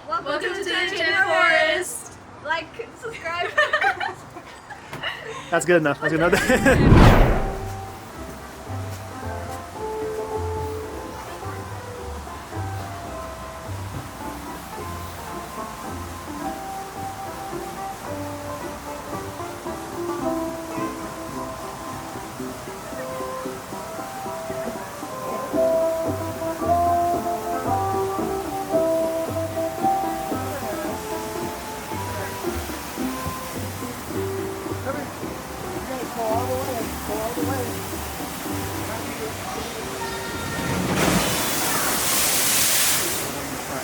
Welcome to the Enchanted Forest. Like, subscribe. That's good enough. That's good enough.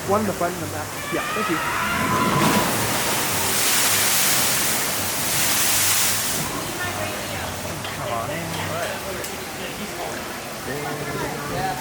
One in the front and the back. Yeah, thank you. Come on in. Yeah.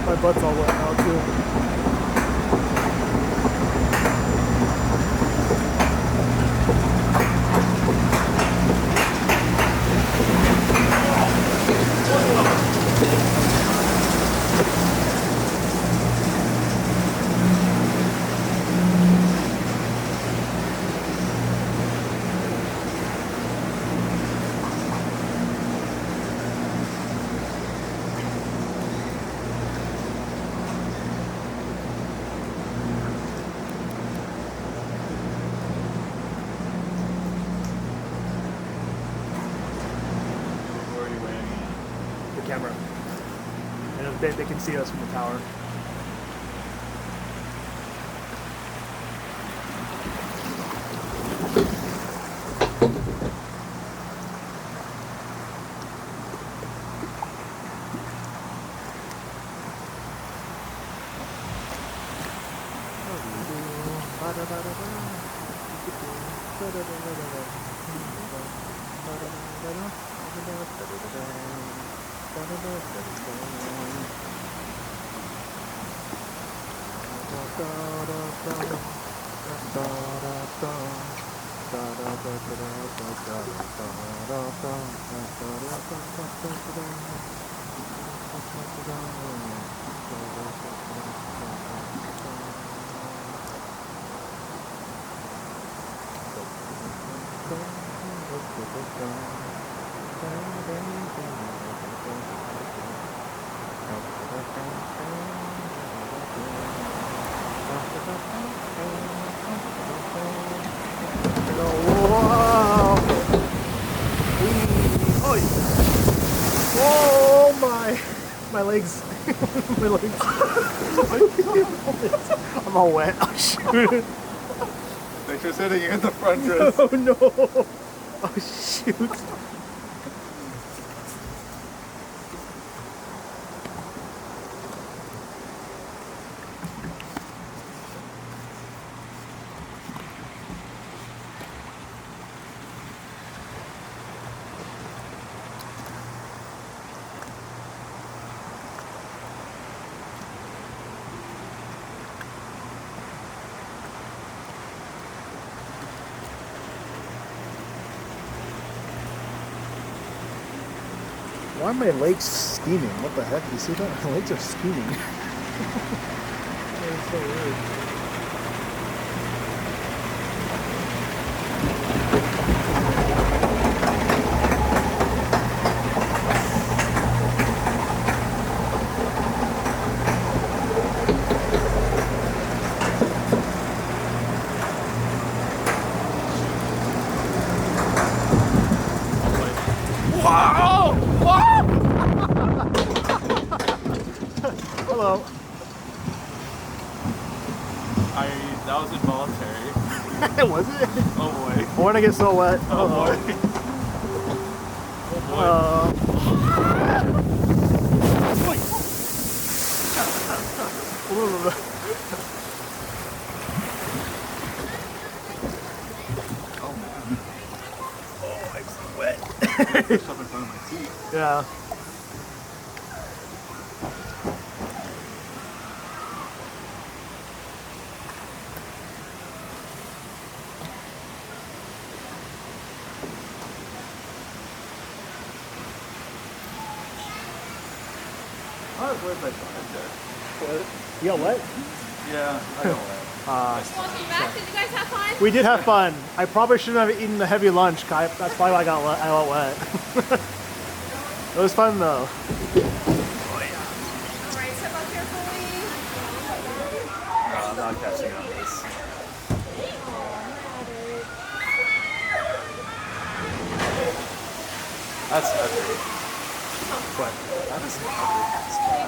My butt's all wet now too. Camera, and they can see us from the tower. Oh my! My legs. My legs. I'm all wet. Oh shoot. Thanks for sitting in the front dress. Oh no. Oh shoot. Why are my legs steaming? What the heck? You see that? My legs are steaming. That is so weird. Whoa! Hello. That was involuntary. Was it? Oh boy. I want to get so wet. Oh boy. Oh boy. Oh man. Oh, I'm so wet. Stuff in front of my teeth. Yeah. I was wet by right there. You got wet? Yeah, I got wet. Welcome back. Did you guys have fun? We did have fun. I probably shouldn't have eaten the heavy lunch. That's probably why I got wet. It was fun though. Alright, step up carefully. No, I'm not catching on this. That's heavy. What? That is heavy.